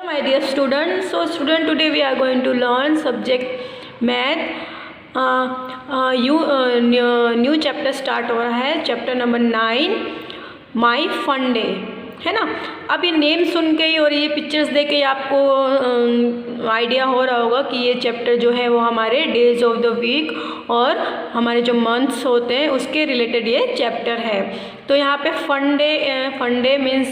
My dear students, today we are going to learn subject math. New chapter start हो रहा है, chapter number 9 माई fun day, है ना। अब ये नेम सुन के ही और ये पिक्चर्स देख के आपको आइडिया हो रहा होगा कि ये चैप्टर जो है वो हमारे डेज ऑफ द वीक और हमारे जो मंथ्स होते हैं उसके रिलेटेड ये चैप्टर है। तो यहाँ पे फन डे मीन्स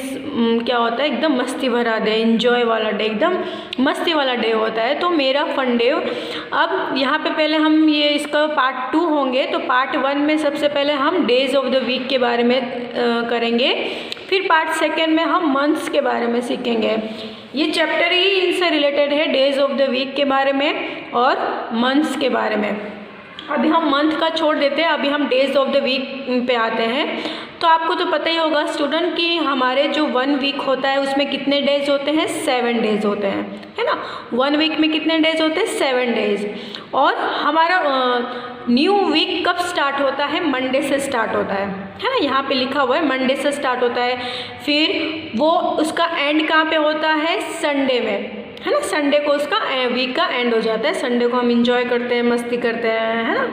क्या होता है, एकदम मस्ती भरा डे, इन्जॉय वाला डे, एकदम मस्ती वाला डे होता है। तो मेरा फन डे, अब यहाँ पे पहले हम ये इसका पार्ट 2 होंगे। तो पार्ट 1 में सबसे पहले हम डेज ऑफ द वीक के बारे में करेंगे, फिर पार्ट 2 में हम मंथ्स के बारे में सीखेंगे। ये चैप्टर ही इनसे रिलेटेड है, डेज ऑफ द वीक के बारे में और मंथ्स के बारे में। अभी हम मंथ का छोड़ देते हैं, अभी हम डेज ऑफ द वीक पे आते हैं। तो आपको तो पता ही होगा स्टूडेंट कि हमारे जो 1 वीक होता है उसमें कितने डेज होते हैं, 7 डेज होते हैं, है ना। 1 वीक में कितने डेज होते हैं, 7 डेज। और हमारा न्यू वीक कब स्टार्ट होता है, मंडे से स्टार्ट होता है ना। यहाँ पे लिखा हुआ है मंडे से स्टार्ट होता है, फिर वो उसका एंड कहाँ पे होता है, संडे में, है ना। संडे को उसका वीक का एंड हो जाता है। संडे को हम इंजॉय करते हैं, मस्ती करते हैं, है ना।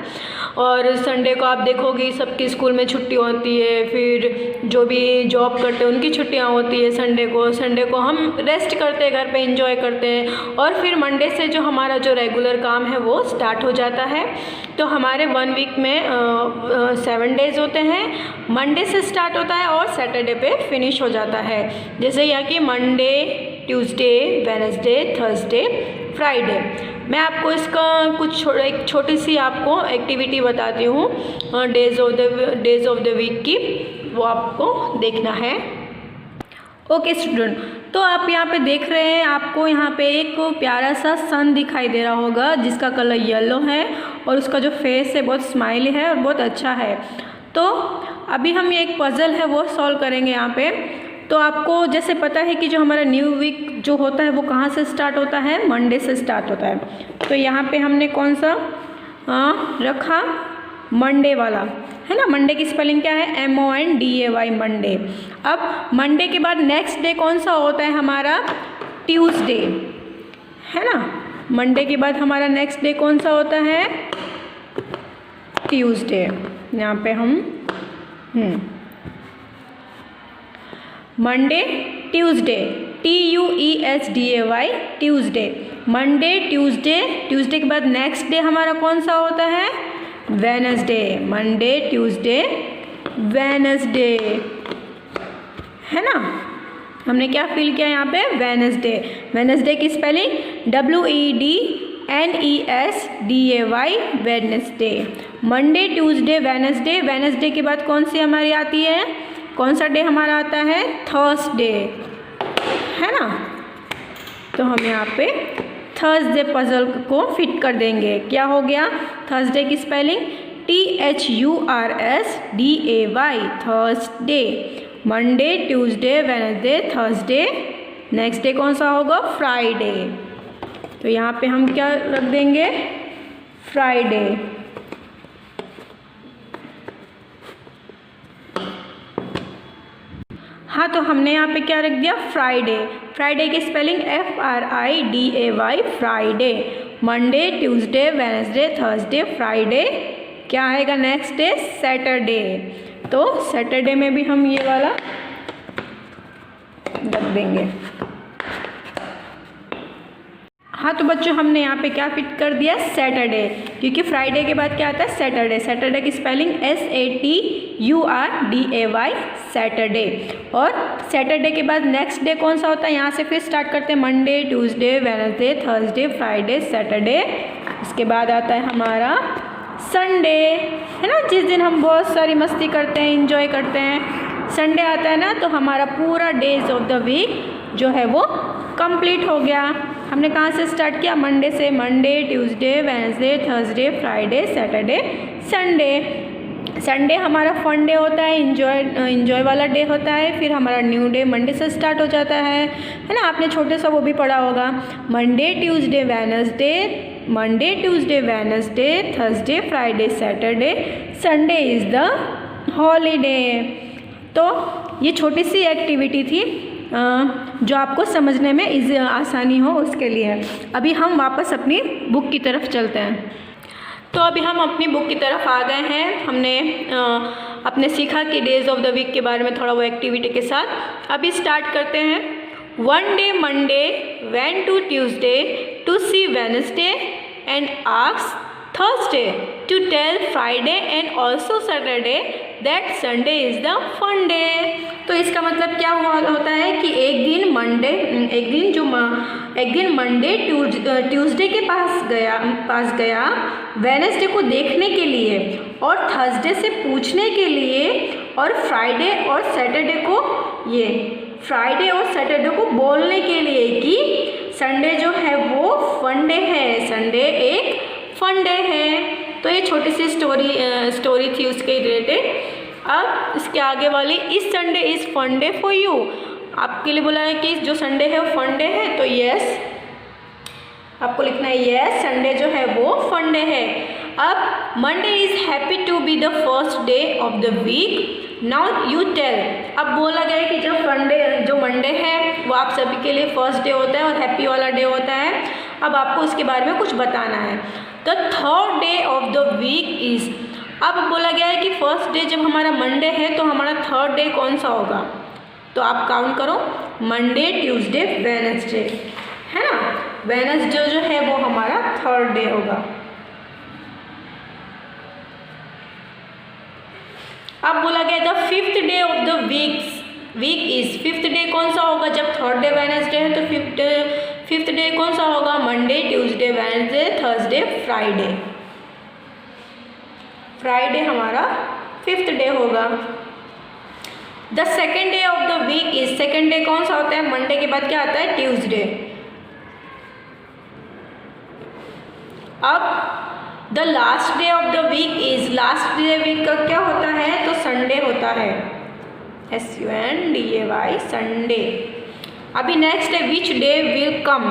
और संडे को आप देखोगे सबकी स्कूल में छुट्टी होती है, फिर जो भी जॉब करते हैं उनकी छुट्टियां होती है। संडे को हम रेस्ट करते हैं, घर पे इंजॉय करते हैं। और फिर मंडे से जो हमारा जो रेगुलर काम है वो स्टार्ट हो जाता है। तो हमारे 1 वीक में 7 डेज होते हैं, मंडे से स्टार्ट होता है और सैटरडे पे फिनिश हो जाता है। जैसे यहाँ कि Monday, Tuesday, Wednesday, Thursday, Friday. मैं आपको इसका एक छोटी सी आपको एक्टिविटी बताती हूँ डेज ऑफ द वीक की, वो आपको देखना है। ओके स्टूडेंट, तो आप यहाँ पे देख रहे हैं, आपको यहाँ पे एक प्यारा सा सन दिखाई दे रहा होगा जिसका कलर येलो है और उसका जो फेस है बहुत स्माइली है और बहुत अच्छा है। तो अभी हम ये एक पजल है वो सॉल्व करेंगे यहाँ पे। तो आपको जैसे पता है कि जो हमारा न्यू वीक जो होता है वो कहाँ से स्टार्ट होता है, मंडे से स्टार्ट होता है। तो यहाँ पे हमने कौन सा रखा, मंडे वाला, है ना। मंडे की स्पेलिंग क्या है, MONDAY, मंडे। अब मंडे के बाद नेक्स्ट डे कौन सा होता है हमारा, ट्यूसडे, है ना। मंडे के बाद हमारा नेक्स्ट डे कौन सा होता है, ट्यूसडे। यहाँ पे हम Monday, Tuesday, TUESDAY, Tuesday, Monday, Tuesday के बाद नेक्स्ट डे हमारा कौन सा होता है, वेडनेसडे। मंडे, ट्यूसडे, वेडनेसडे, है ना। हमने क्या फील किया यहाँ पे, वेडनेसडे। वेडनेसडे की spelling WEDNESDAY, Wednesday. Monday, Tuesday, Wednesday. Wednesday के बाद कौन सी हमारी आती है, कौन सा डे हमारा आता है, थर्सडे, है ना। तो हम यहाँ पे थर्सडे पजल को फिट कर देंगे। क्या हो गया, थर्सडे की spelling THURSDAY, Thursday. Monday, Tuesday, Wednesday, Thursday. Next day कौन सा होगा, फ्राइडे। तो यहाँ पे हम क्या रख देंगे, फ्राइडे। हाँ, तो हमने यहाँ पे क्या रख दिया, फ्राइडे। फ्राइडे की spelling FRIDAY, Friday. Monday, Tuesday, Wednesday, Thursday, Friday. क्या आएगा नेक्स्ट डे, सैटरडे। तो सैटरडे में भी हम ये वाला रख देंगे। हाँ, तो बच्चों हमने यहाँ पे क्या फिट कर दिया, सैटरडे, क्योंकि फ्राइडे के बाद क्या आता है, सैटरडे। सैटरडे की स्पेलिंग SATURDAY, सैटरडे। और सैटरडे के बाद नेक्स्ट डे कौन सा होता है, यहाँ से फिर स्टार्ट करते हैं, Monday, Tuesday, Wednesday, Thursday, Friday, Saturday. इसके बाद आता है हमारा संडे, है ना, जिस दिन हम बहुत सारी मस्ती करते हैं, इंजॉय करते हैं। संडे आता है ना, तो हमारा पूरा डेज ऑफ द वीक जो है वो कंप्लीट हो गया। हमने कहाँ से स्टार्ट किया, मंडे से। Monday, Tuesday, Wednesday, Thursday, Friday, Saturday, Sunday. Sunday हमारा फन डे होता है, इंजॉय वाला डे होता है। फिर हमारा न्यू डे मंडे से स्टार्ट हो जाता है ना। आपने छोटे सा वो भी पढ़ा होगा, Monday, Tuesday, Wednesday, Monday, Tuesday, Wednesday, Thursday, Friday, Saturday, Sunday is the holiday. तो ये छोटी सी एक्टिविटी थी जो आपको समझने में इजी आसानी हो उसके लिए। अभी हम वापस अपनी बुक की तरफ चलते हैं। तो अभी हम अपनी बुक की तरफ आ गए हैं। हमने अपने सीखा कि डेज ऑफ द वीक के बारे में थोड़ा वो एक्टिविटी के साथ। अभी स्टार्ट करते हैं। One day Monday went to Tuesday to see Wednesday and asked Thursday to tell Friday and also Saturday that Sunday is the fun day। तो इसका मतलब क्या होता है कि एक दिन मंडे ट्यूसडे के पास गया वेडनेसडे को देखने के लिए और थर्सडे से पूछने के लिए और फ्राइडे और सैटरडे को बोलने के लिए कि संडे जो है वो फन डे है, संडे एक फन डे है। तो ये छोटी सी स्टोरी थी उसके रिलेटेड। अब इसके आगे वाली इस Sunday is fun day for you, आपके लिए बोला है कि जो संडे है वो फन डे है। तो यस, आपको लिखना है यस, संडे जो है वो फन डे है। अब Monday is happy to be the first day of the week, now you tell. अब बोला गया है कि जो मंडे है वो आप सभी के लिए फर्स्ट डे होता है और हैप्पी वाला डे होता है। अब आपको उसके बारे में कुछ बताना है। The third day of the week is, अब बोला गया है कि फर्स्ट डे जब हमारा मंडे है तो हमारा थर्ड डे कौन सा होगा। तो आप काउंट करो, मंडे ट्यूसडे वेडनेसडे, है ना। वेडनेसडे जो है वो हमारा थर्ड डे होगा। अब बोला गया the fifth day of the week is, fifth day कौन सा होगा जब थर्ड डे वेडनेसडे है तो फिफ्थ डे कौन सा होगा, Monday Tuesday Wednesday Thursday Friday. Friday हमारा फिफ्थ डे होगा। The second day of the week is, second day कौन सा होता है, मंडे के बाद क्या आता है, ट्यूसडे। अब the last day of the week is, last day week का क्या होता है, तो संडे होता है, SUNDAY संडे। अभी नेक्स्ट है विच डे विल कम।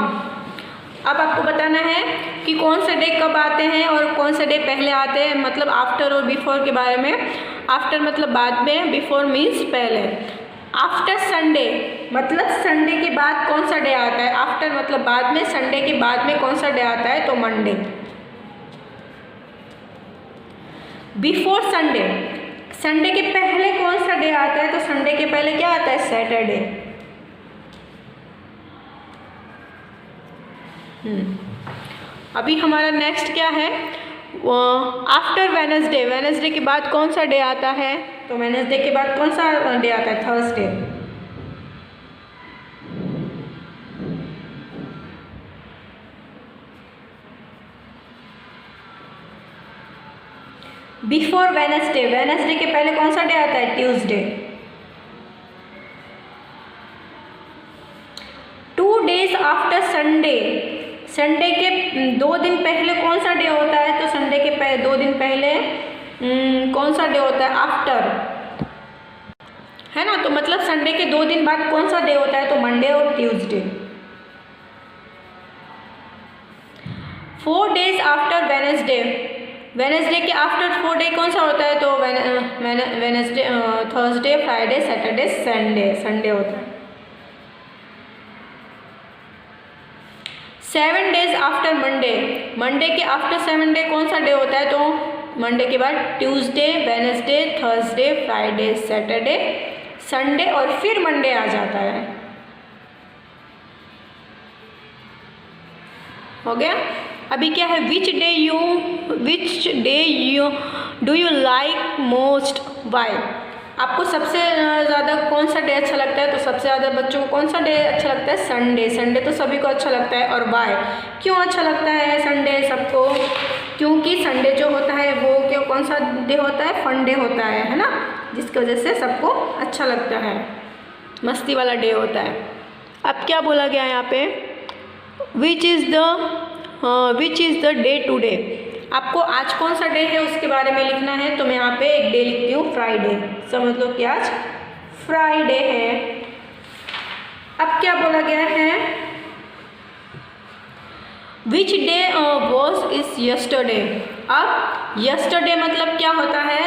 अब आपको बताना है कि कौन से डे कब आते हैं और कौन से डे पहले आते हैं, मतलब आफ्टर और बिफोर के बारे में। आफ्टर मतलब बाद में, बिफोर मीन्स पहले। आफ्टर संडे मतलब संडे के बाद कौन सा डे आता है, आफ्टर मतलब बाद में, संडे के बाद में कौन सा डे आता है, तो मंडे। बिफोर संडे, संडे के पहले कौन सा डे आता है, तो संडे के पहले क्या आता है, सैटरडे। अभी हमारा नेक्स्ट क्या है, आफ्टर वेडनेसडे, वेडनेसडे के बाद कौन सा डे आता है, तो वेडनेसडे के बाद कौन सा डे आता है, थर्सडे। बिफोर वेडनेसडे, वेडनेसडे के पहले कौन सा डे आता है, Tuesday. 2 days after Sunday, Sunday के 2 दिन पहले कौन सा डे होता है, तो संडे के 2 दिन पहले कौन सा डे होता है, आफ्टर, है ना। तो मतलब संडे के 2 दिन बाद कौन सा डे होता है, तो मंडे और Tuesday. 4 days after Wednesday, Wednesday के आफ्टर 4 डे कौन सा होता है, तो Wednesday, Thursday, Friday, Saturday, Sunday होता है। 7 days आफ्टर मंडे, मंडे के आफ्टर 7 डे कौन सा डे होता है, तो मंडे के बाद Tuesday, Wednesday, Thursday, Friday, Saturday, Sunday और फिर मंडे आ जाता है। हो गया। अभी क्या है, which day you do you like most, why. आपको सबसे ज़्यादा कौन सा डे अच्छा लगता है, तो सबसे ज़्यादा बच्चों को कौन सा डे अच्छा लगता है, संडे। संडे तो सभी को अच्छा लगता है। और वाई, क्यों अच्छा लगता है संडे सबको, क्योंकि संडे जो होता है वो कौन सा डे होता है, फन डे होता है ना, जिसकी वजह से सबको अच्छा लगता है, मस्ती वाला डे होता है। अब क्या बोला गया है यहाँ पे, which is the day today. आपको आज कौन सा डे है उसके बारे में लिखना है। तो मैं यहाँ पे एक डे लिखती हूँ, फ्राइडे। समझ लो कि आज फ्राइडे है। अब क्या बोला गया है, which day was is yesterday. अब यस्टरडे मतलब क्या होता है,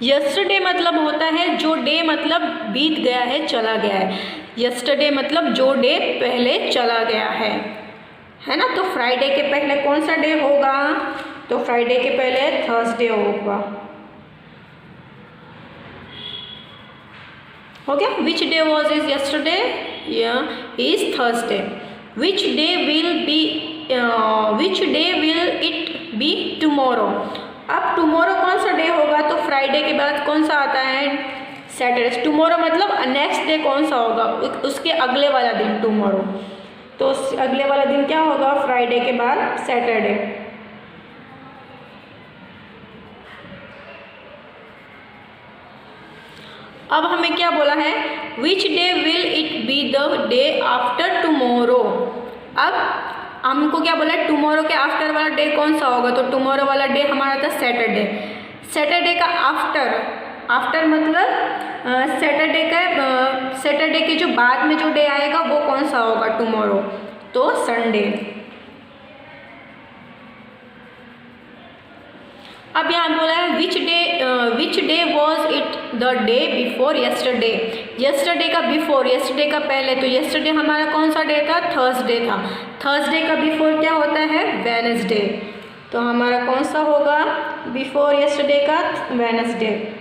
यस्टरडे मतलब होता है जो डे मतलब बीत गया है, चला गया है। यस्टरडे मतलब जो डे पहले चला गया है ना। तो फ्राइडे के पहले कौन सा डे होगा? तो फ्राइडे के पहले थर्सडे होगा। हो गया। Which day was is yesterday? Is Thursday. Which day will it be tomorrow? अब टुमारो कौन सा डे होगा? तो फ्राइडे के बाद कौन सा आता है? सैटरडे। टुमारो मतलब नेक्स्ट डे कौन सा होगा? उसके अगले वाला दिन टुमारो। तो अगले वाला दिन क्या होगा? फ्राइडे के बाद सैटरडे। अब हमें क्या बोला है? Which day will it be the day after tomorrow? अब हमको क्या बोला है? टुमारो के आफ्टर वाला डे कौन सा होगा? तो टुमारो वाला डे हमारा था सैटरडे। सैटरडे का आफ्टर मतलब सैटरडे के जो बाद में जो डे आएगा वो कौन सा होगा? टुमारो। तो संडे। अब यहाँ बोला है which day was it the day before yesterday? Yesterday का बिफोर, यस्टरडे का पहले, तो यस्टरडे हमारा कौन सा डे था? थर्सडे था। थर्सडे का बिफोर क्या होता है? वेडनेसडे। तो हमारा कौन सा होगा बिफोर यस्टरडे का? वेडनेसडे।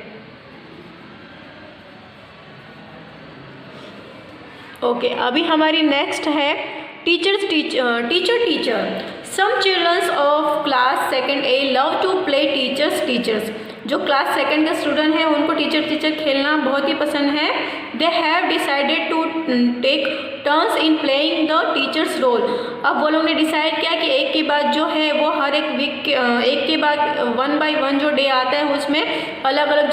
ओके, अभी हमारी नेक्स्ट है teacher. Some childrens of class second A love to play teachers. जो क्लास सेकेंड के स्टूडेंट हैं उनको टीचर खेलना बहुत ही पसंद है। They have decided to take turns in playing the teacher's role. अब वो लोग ने डिसाइड किया कि एक के बाद जो है वो हर एक वीक एक के बाद 1 by 1 जो डे आता है उसमें अलग अलग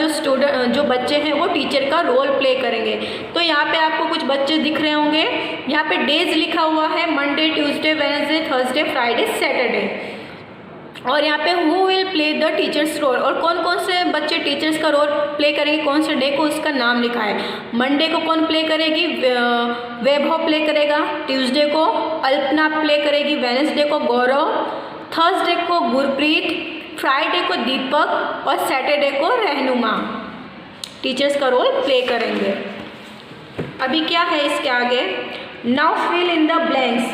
जो बच्चे हैं वो टीचर का रोल प्ले करेंगे। तो यहाँ पे आपको कुछ बच्चे दिख रहे होंगे। यहाँ पे डेज लिखा हुआ है Monday, Tuesday, Wednesday, Thursday, Friday, Saturday. और यहाँ पे who will play the teacher's role, और कौन कौन से बच्चे टीचर्स का रोल प्ले करेंगे, कौन से डे को, उसका नाम लिखा है। मंडे को कौन प्ले करेगी? वैभव प्ले करेगा। ट्यूसडे को अल्पना प्ले करेगी। वेडनेसडे को गौरव। थर्सडे को गुरप्रीत। फ्राइडे को दीपक। और सैटरडे को रहनुमा टीचर्स का रोल प्ले करेंगे। अभी क्या है इसके आगे? Now fill in the blanks.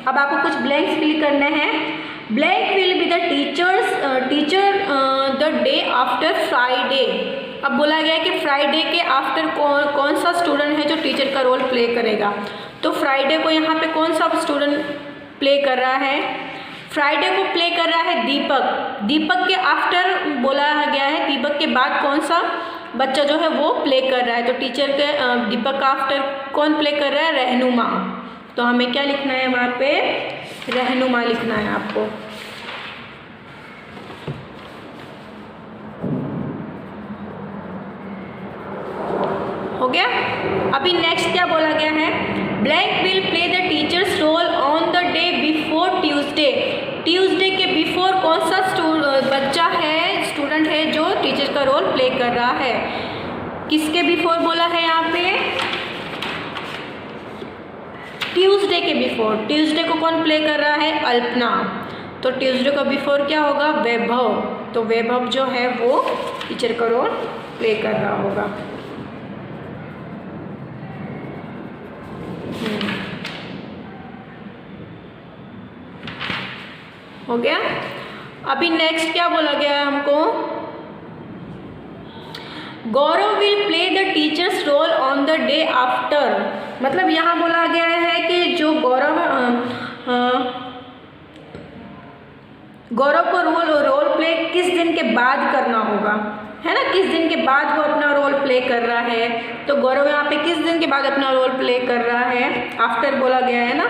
अब आपको कुछ ब्लैंक्स फिल करने हैं। Blank will be the teacher the day after Friday. अब बोला गया है कि फ्राइडे के आफ्टर कौन सा स्टूडेंट है जो टीचर का रोल प्ले करेगा। तो फ्राइडे को यहाँ पे कौन सा स्टूडेंट प्ले कर रहा है? फ्राइडे को प्ले कर रहा है दीपक। दीपक के आफ्टर बोला गया है, दीपक के बाद कौन सा बच्चा जो है वो प्ले कर रहा है। तो टीचर के दीपक का आफ्टर कौन प्ले कर रहा है? रहनुमा। तो हमें क्या लिखना है वहाँ पे? रहनुमा लिखना है आपको। हो गया। अभी नेक्स्ट क्या बोला गया है? Blank will play the teacher's role on the day before Tuesday. Tuesday के बिफोर कौन सा बच्चा है, स्टूडेंट है जो टीचर का रोल प्ले कर रहा है? किसके बिफोर बोला है यहाँ पे? ट्यूसडे के बिफोर। ट्यूसडे को कौन प्ले कर रहा है? अल्पना। तो ट्यूसडे का बिफोर क्या होगा? वैभव। तो वैभव जो है वो टीचर का रोल प्ले कर रहा होगा। हो गया। अभी नेक्स्ट क्या बोला गया है हमको? Gaurav will play the teacher's role on the day after. मतलब यहाँ बोला गया है कि जो गौरव को रोल प्ले किस दिन के बाद करना होगा, है ना। किस दिन के बाद वो अपना रोल प्ले कर रहा है। तो गौरव यहाँ पे किस दिन के बाद अपना रोल प्ले कर रहा है? आफ्टर बोला गया है ना।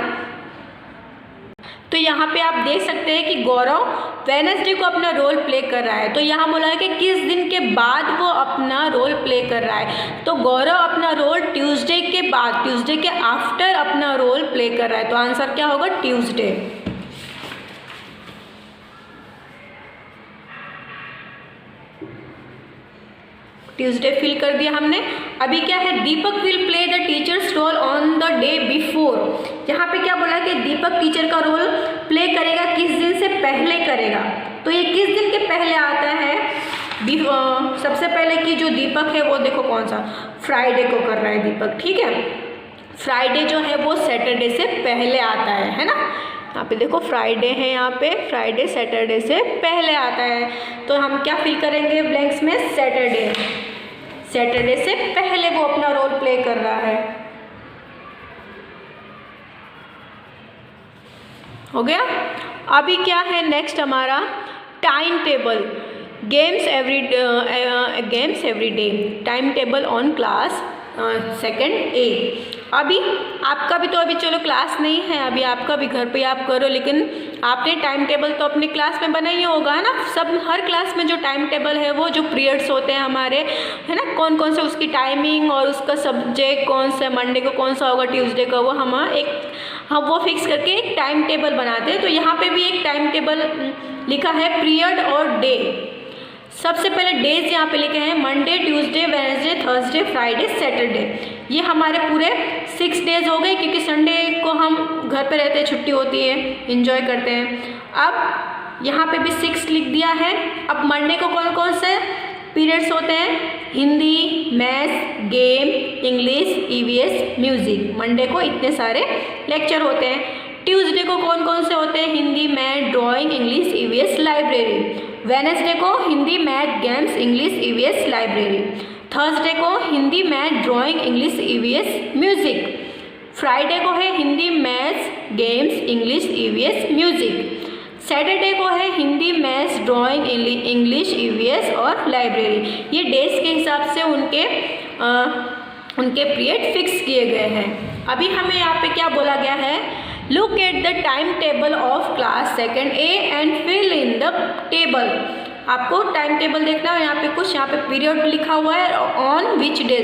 तो यहाँ पे आप देख सकते हैं कि गौरव वेडनेसडे को अपना रोल प्ले कर रहा है। तो यहाँ बोला है कि किस दिन के बाद वो अपना रोल प्ले कर रहा है। तो गौरव अपना रोल ट्यूसडे के बाद, ट्यूसडे के आफ्टर अपना रोल प्ले कर रहा है। तो आंसर क्या होगा? ट्यूसडे। ट्यूसडे फिल कर दिया हमने। अभी क्या है? Deepak will play the teacher's role on the day before. यहाँ पे क्या बोला कि दीपक टीचर का रोल प्ले करेगा, किस दिन से पहले करेगा। तो ये किस दिन के पहले आता है? सबसे पहले कि जो दीपक है वो देखो कौन सा फ्राइडे को कर रहा है दीपक, ठीक है। फ्राइडे जो है वो सैटरडे से पहले आता है ना। यहाँ पे देखो फ्राइडे है, यहाँ पे फ्राइडे सैटरडे से पहले आता है, तो हम क्या फिल करेंगे ब्लैंक्स में, सैटरडे। सैटरडे से पहले वो अपना रोल प्ले कर रहा है। हो गया। अभी क्या है नेक्स्ट हमारा time table, games every day, time table on class second A. अभी आपका भी तो अभी चलो क्लास नहीं है, अभी आपका भी घर पे आप करो, लेकिन आपने टाइम टेबल तो अपनी क्लास में बनाई होगा ना। सब हर क्लास में जो टाइम टेबल है वो जो पीरियड्स होते हैं हमारे, है ना, कौन कौन से उसकी टाइमिंग और उसका सब्जेक्ट कौन सा, मंडे को कौन सा होगा, ट्यूसडे को, वो हम वो फिक्स करके एक टाइम टेबल बनाते हैं। तो यहाँ पे भी एक टाइम टेबल लिखा है, पीरियड और डे। सबसे पहले डेज यहाँ पे लिखे हैं, Monday, Tuesday, Wednesday, Thursday, Friday, Saturday. ये हमारे पूरे 6 डेज हो गए, क्योंकि संडे को हम घर पे रहते हैं, छुट्टी होती है, एंजॉय करते हैं। अब यहाँ पे भी 6 लिख दिया है। अब मंडे को कौन कौन से पीरियड्स होते हैं, Hindi, maths, game, English, EVS, music. Monday को इतने सारे लेक्चर होते हैं। ट्यूसडे को कौन कौन से होते हैं, Hindi, math, drawing, English, EVS, library. Wednesday को Hindi, math, games, English, EVS, library. Thursday को Hindi, math, drawing, English, EVS, music. Friday को है Hindi, maths, games, English, EVS, music. Saturday को है Hindi, maths, drawing, English, EVS और लाइब्रेरी। ये डेज के हिसाब से उनके पीरियड फिक्स किए गए हैं। अभी हमें यहाँ पे क्या बोला गया है, look at the time table of class second A and fill in the table. आपको टाइम टेबल देखना है। यहाँ पे कुछ यहाँ पे पीरियड लिखा हुआ है, ऑन विच डे,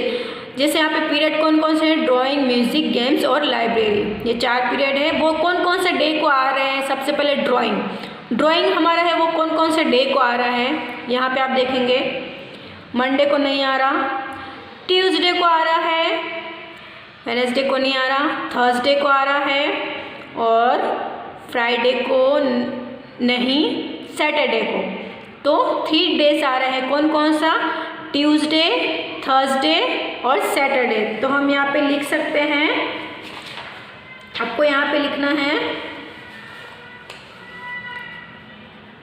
जैसे यहाँ पे पीरियड कौन कौन से हैं, ड्राइंग, म्यूजिक, गेम्स और लाइब्रेरी। ये 4 पीरियड है। वो कौन कौन से डे को आ रहे हैं, सबसे पहले ड्राइंग हमारा है, वो कौन कौन से डे को आ रहा है, यहाँ पे आप देखेंगे। मंडे को नहीं आ रहा, ट्यूसडे को आ रहा है, वेडनेसडे को नहीं आ रहा, थर्सडे को आ रहा है और फ्राइडे को नहीं, सैटरडे को। तो 3 डेज आ रहे हैं, कौन कौन सा, ट्यूसडे, थर्सडे और सैटरडे। तो हम यहाँ पे लिख सकते हैं, आपको यहाँ पे लिखना है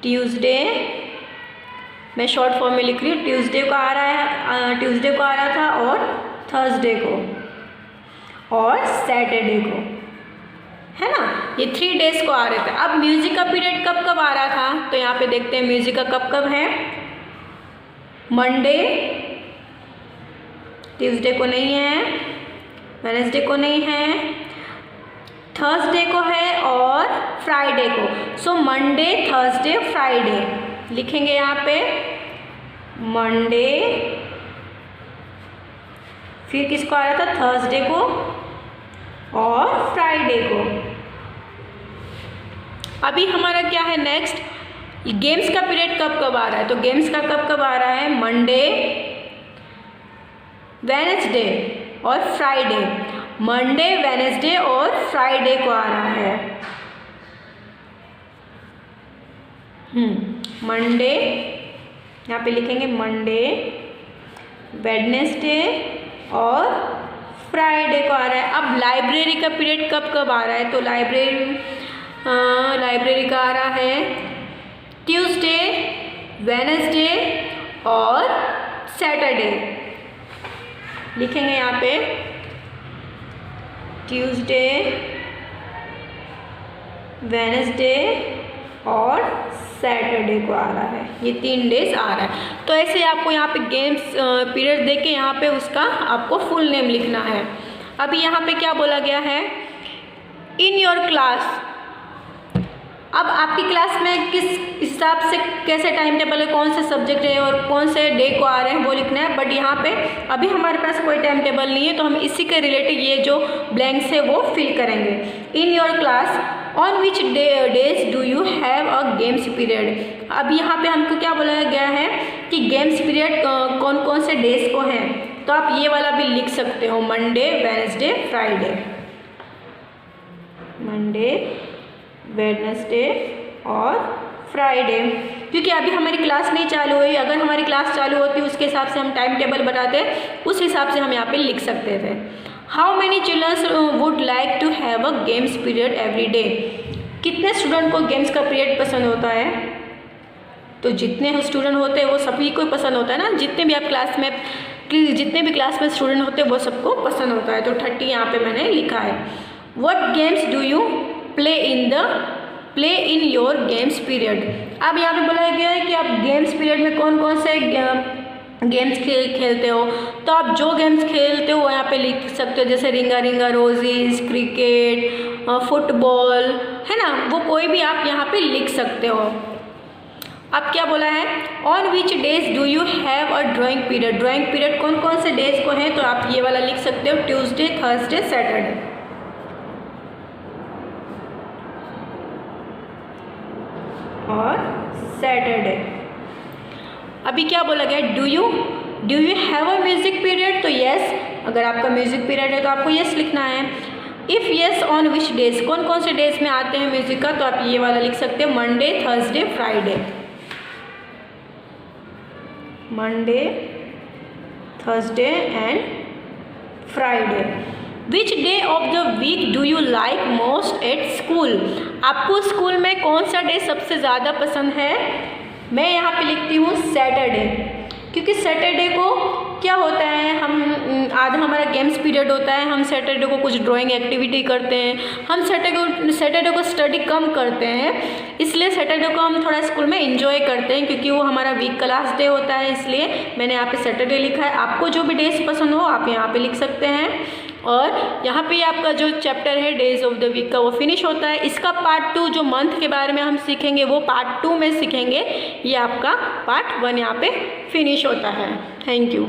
ट्यूसडे, मैं शॉर्ट फॉर्म में लिख रही हूँ, ट्यूसडे को आ रहा है, ट्यूसडे को आ रहा था और थर्सडे को और सैटरडे को, है ना। ये 3 डेज को आ रहे थे। अब म्यूजिक का पीरियड कब कब आ रहा था, तो यहाँ पे देखते हैं म्यूजिक का कब कब है। मंडे, ट्यूसडे को नहीं है, वेडनेसडे को नहीं है, थर्सडे को है और फ्राइडे को। सो मंडे, थर्सडे, फ्राइडे लिखेंगे यहाँ पे, मंडे, फिर किसको आ रहा था, थर्सडे को और फ्राइडे को। अभी हमारा क्या है नेक्स्ट, गेम्स का पीरियड कब कब आ रहा है, तो गेम्स का कब कब आ रहा है, मंडे, वेडनेसडे और फ्राइडे। मंडे, वेडनेसडे और फ्राइडे को आ रहा है। मंडे, यहाँ पे लिखेंगे मंडे, वेडनेसडे और फ्राइडे को आ रहा है। अब लाइब्रेरी का पीरियड कब कब आ रहा है, तो लाइब्रेरी का आ रहा है ट्यूसडे, वेडनेसडे और सैटरडे। लिखेंगे यहाँ पे ट्यूसडे, वेडनेसडे और सैटरडे को आ रहा है। ये 3 डेज आ रहा है। तो ऐसे आपको यहाँ पे गेम्स पीरियड दे के यहाँ पे उसका आपको फुल नेम लिखना है। अभी यहाँ पे क्या बोला गया है, इन योर क्लास। अब आपकी क्लास में किस हिसाब से कैसे टाइम टेबल है, कौन से सब्जेक्ट है और कौन से डे को आ रहे हैं वो लिखना है। बट यहाँ पे अभी हमारे पास कोई टाइम टेबल नहीं है, तो हम इसी के रिलेटेड ये जो ब्लैंक्स है वो फिल करेंगे। In your class on which days do you have a games period. अब यहाँ पे हमको क्या बोला गया है कि गेम्स पीरियड कौन कौन से डेज को हैं, तो आप ये वाला भी लिख सकते हो, Monday, Wednesday, Friday. Monday, Wednesday और फ्राइडे, क्योंकि अभी हमारी क्लास नहीं चालू हुई। अगर हमारी क्लास चालू होती उसके हिसाब से हम टाइम टेबल बनाते, उस हिसाब से हम यहाँ पे लिख सकते थे। How many childrens would like to have a games period every day. कितने स्टूडेंट को गेम्स का पीरियड पसंद होता है? तो जितने स्टूडेंट होते हैं वो सभी को पसंद होता है ना, जितने भी आप क्लास में स्टूडेंट होते हैं वो सबको पसंद होता है। तो 30 यहाँ पे मैंने लिखा है। What games do you play in your games period. अब यहाँ पे बोला गया है कि आप गेम्स पीरियड में कौन कौन से गेम्स खेलते हो। तो आप जो गेम्स खेलते हो वो यहाँ पे लिख सकते हो, जैसे रिंगा रिंगा रोजीज, क्रिकेट, फुटबॉल, है ना, वो कोई भी आप यहाँ पे लिख सकते हो। अब क्या बोला है, on which days do you have a drawing period. Drawing period कौन कौन से डेज को है, तो आप ये वाला लिख सकते हो, ट्यूसडे, थर्सडे, सैटरडे और सैटरडे। अभी क्या बोला गया, do you have a music period. तो यस, अगर आपका म्यूजिक पीरियड है तो आपको यस लिखना है। If yes on which days, कौन कौन से डेज में आते हैं म्यूजिक का, तो आप ये वाला लिख सकते हो, Monday, Thursday, Friday. Monday, Thursday and Friday. Which day of the week do you like most at school. आपको स्कूल में कौन सा डे सबसे ज़्यादा पसंद है। मैं यहाँ पे लिखती हूँ सैटरडे, क्योंकि सैटरडे को क्या होता है, हम आधा हमारा गेम्स पीरियड होता है, हम सैटरडे को कुछ ड्राइंग एक्टिविटी करते हैं, हम सैटरडे को स्टडी कम करते हैं, इसलिए सैटरडे को हम थोड़ा स्कूल में एंजॉय करते हैं, क्योंकि वो हमारा वीक क्लास डे होता है। इसलिए मैंने यहाँ पे सैटरडे लिखा है। आपको जो भी डेज पसंद हो आप यहाँ पे लिख सकते हैं। और यहाँ पे आपका जो चैप्टर है डेज ऑफ द वीक का वो फिनिश होता है। इसका पार्ट 2 जो मंथ के बारे में हम सीखेंगे वो पार्ट 2 में सीखेंगे। ये आपका पार्ट 1 यहाँ पे फिनिश होता है। Thank you.